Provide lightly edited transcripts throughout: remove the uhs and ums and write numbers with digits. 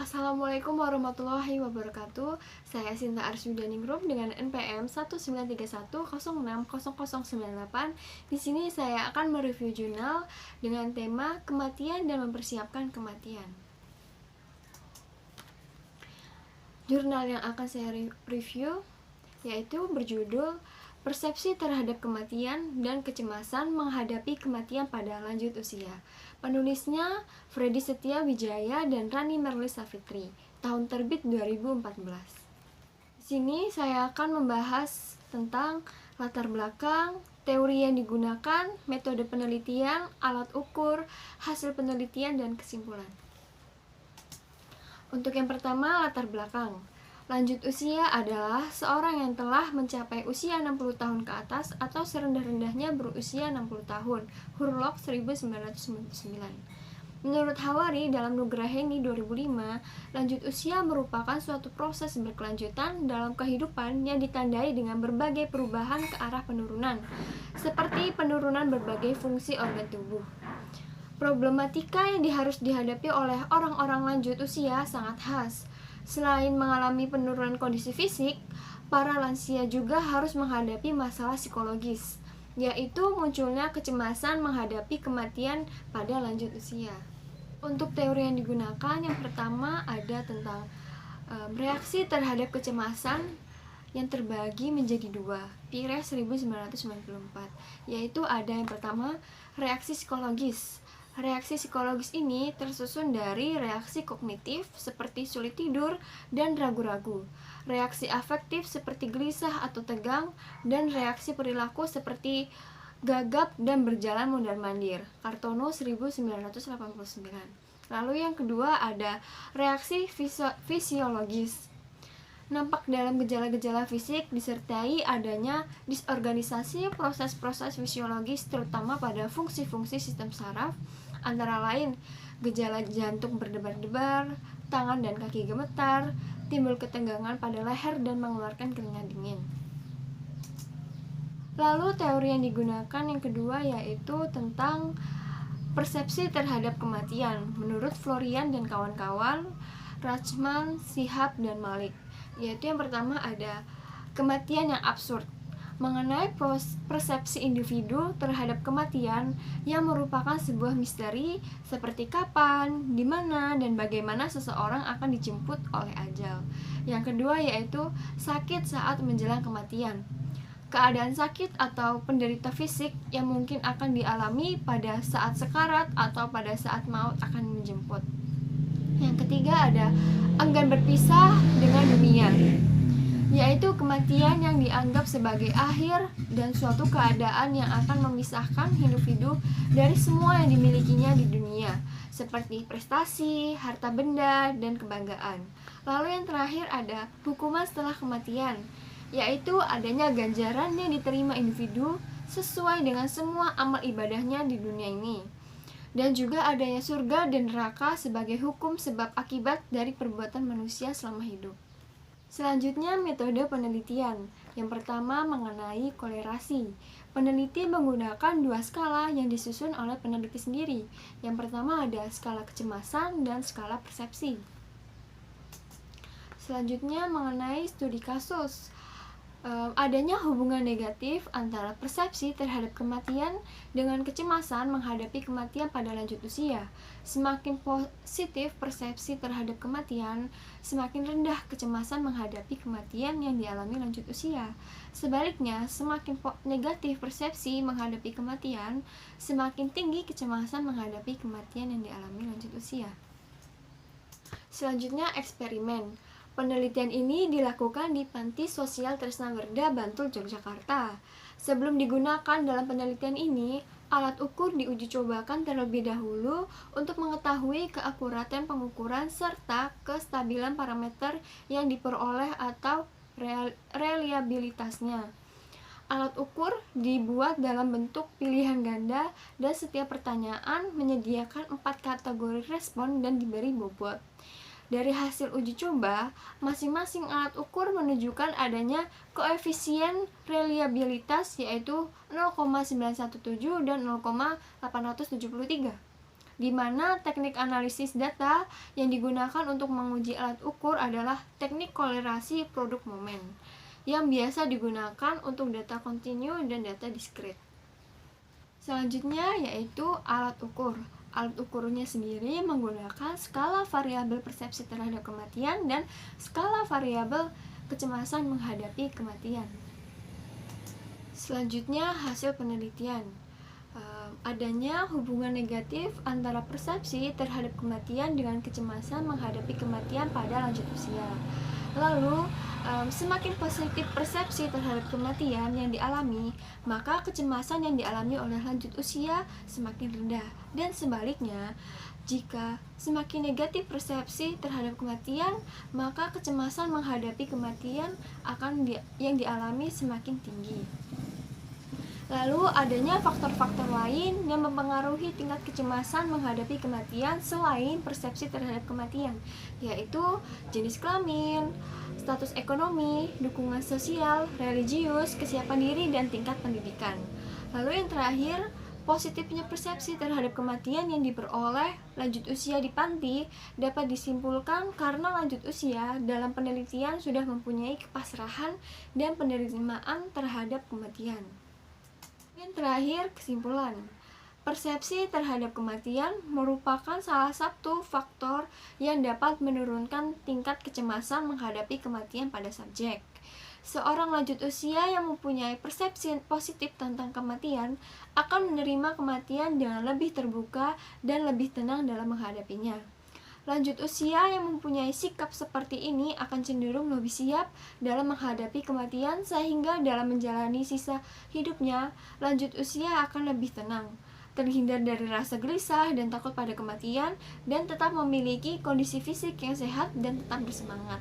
Assalamualaikum warahmatullahi wabarakatuh. Saya Sinta Arsyiudaningrum dengan NPM 19310600098. Di sini saya akan mereview jurnal dengan tema kematian dan mempersiapkan kematian. Jurnal yang akan saya review yaitu berjudul Persepsi terhadap kematian dan kecemasan menghadapi kematian pada lanjut usia. Penulisnya Freddy Setia Wijaya dan Rani Merlis Safitri. Tahun terbit 2014. Di sini saya akan membahas tentang latar belakang, teori yang digunakan, metode penelitian, alat ukur, hasil penelitian, dan kesimpulan. Untuk yang pertama, latar belakang. Lanjut usia adalah seorang yang telah mencapai usia 60 tahun ke atas atau serendah-rendahnya berusia 60 tahun. Hurlok 1999. Menurut Hawari dalam Nugraheni 2005, lanjut usia merupakan suatu proses berkelanjutan dalam kehidupan yang ditandai dengan berbagai perubahan ke arah penurunan, seperti penurunan berbagai fungsi organ tubuh. Problematika yang harus dihadapi oleh orang-orang lanjut usia sangat khas. Selain mengalami penurunan kondisi fisik, para lansia juga harus menghadapi masalah psikologis, yaitu munculnya kecemasan menghadapi kematian pada lanjut usia. Untuk teori yang digunakan, yang pertama ada tentang reaksi terhadap kecemasan yang terbagi menjadi dua, Pires 1994, yaitu ada yang pertama, reaksi psikologis. Reaksi psikologis ini tersusun dari reaksi kognitif seperti sulit tidur dan ragu-ragu, reaksi afektif seperti gelisah atau tegang, dan reaksi perilaku seperti gagap dan berjalan mondar-mandir. Kartono 1989. Lalu yang kedua ada reaksi fisiologis. Nampak dalam gejala-gejala fisik disertai adanya disorganisasi proses-proses fisiologis terutama pada fungsi-fungsi sistem saraf, antara lain gejala jantung berdebar-debar, tangan dan kaki gemetar, timbul ketegangan pada leher dan mengeluarkan keringat dingin. Lalu teori yang digunakan yang kedua yaitu tentang persepsi terhadap kematian menurut Florian dan kawan-kawan, Rachman, Shihab, dan Malik. Yaitu yang pertama ada kematian yang absurd, mengenai persepsi individu terhadap kematian yang merupakan sebuah misteri seperti kapan, di mana, dan bagaimana seseorang akan dijemput oleh ajal. Yang kedua yaitu sakit saat menjelang kematian, keadaan sakit atau penderita fisik yang mungkin akan dialami pada saat sekarat atau pada saat maut akan menjemput. Yang ketiga ada enggan berpisah dengan dunia, yaitu kematian yang dianggap sebagai akhir dan suatu keadaan yang akan memisahkan individu dari semua yang dimilikinya di dunia, seperti prestasi, harta benda, dan kebanggaan. Lalu yang terakhir ada hukuman setelah kematian, yaitu adanya ganjaran yang diterima individu sesuai dengan semua amal ibadahnya di dunia ini. Dan juga adanya surga dan neraka sebagai hukum sebab akibat dari perbuatan manusia selama hidup. Selanjutnya metode penelitian. Yang pertama mengenai kolerasi. Peneliti menggunakan dua skala yang disusun oleh peneliti sendiri. Yang pertama ada skala kecemasan dan skala persepsi. Selanjutnya mengenai studi kasus. Adanya hubungan negatif antara persepsi terhadap kematian dengan kecemasan menghadapi kematian pada lanjut usia. Semakin positif persepsi terhadap kematian, semakin rendah kecemasan menghadapi kematian yang dialami lanjut usia. Sebaliknya, semakin negatif persepsi menghadapi kematian, semakin tinggi kecemasan menghadapi kematian yang dialami lanjut usia. Selanjutnya eksperimen. Penelitian ini dilakukan di Panti Sosial Tresnawerda, Bantul, Yogyakarta. Sebelum digunakan dalam penelitian ini, alat ukur diuji cobakan terlebih dahulu untuk mengetahui keakuratan pengukuran serta kestabilan parameter yang diperoleh atau reliabilitasnya. Alat ukur dibuat dalam bentuk pilihan ganda dan setiap pertanyaan menyediakan 4 kategori respon dan diberi bobot. Dari hasil uji coba, masing-masing alat ukur menunjukkan adanya koefisien reliabilitas yaitu 0,917 dan 0,873. di mana teknik analisis data yang digunakan untuk menguji alat ukur adalah teknik kolerasi produk momen, yang biasa digunakan untuk data kontinu dan data diskrit. Selanjutnya yaitu alat ukur. Alat ukurnya sendiri menggunakan skala variabel persepsi terhadap kematian dan skala variabel kecemasan menghadapi kematian. Selanjutnya hasil penelitian. Adanya hubungan negatif antara persepsi terhadap kematian dengan kecemasan menghadapi kematian pada lanjut usia. Lalu, semakin positif persepsi terhadap kematian yang dialami, maka kecemasan yang dialami oleh lanjut usia semakin rendah. Dan sebaliknya, jika semakin negatif persepsi terhadap kematian, maka kecemasan menghadapi kematian yang dialami semakin tinggi. Lalu adanya faktor-faktor lain yang mempengaruhi tingkat kecemasan menghadapi kematian selain persepsi terhadap kematian, yaitu jenis kelamin, status ekonomi, dukungan sosial, religius, kesiapan diri, dan tingkat pendidikan. Lalu yang terakhir, positifnya persepsi terhadap kematian yang diperoleh lanjut usia di panti dapat disimpulkan karena lanjut usia dalam penelitian sudah mempunyai kepasrahan dan penerimaan terhadap kematian. Yang terakhir, kesimpulan. Persepsi terhadap kematian merupakan salah satu faktor yang dapat menurunkan tingkat kecemasan menghadapi kematian pada subjek. Seorang lanjut usia yang mempunyai persepsi positif tentang kematian akan menerima kematian dengan lebih terbuka dan lebih tenang dalam menghadapinya. Lanjut usia yang mempunyai sikap seperti ini akan cenderung lebih siap dalam menghadapi kematian, sehingga dalam menjalani sisa hidupnya, lanjut usia akan lebih tenang, terhindar dari rasa gelisah dan takut pada kematian, dan tetap memiliki kondisi fisik yang sehat dan tetap bersemangat.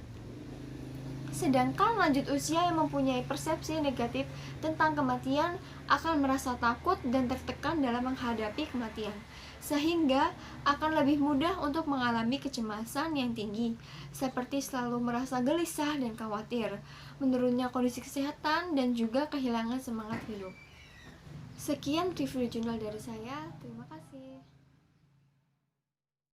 Sedangkan lanjut usia yang mempunyai persepsi negatif tentang kematian akan merasa takut dan tertekan dalam menghadapi kematian, sehingga akan lebih mudah untuk mengalami kecemasan yang tinggi, seperti selalu merasa gelisah dan khawatir, menurunnya kondisi kesehatan, dan juga kehilangan semangat hidup. Sekian review jurnal dari saya, terima kasih.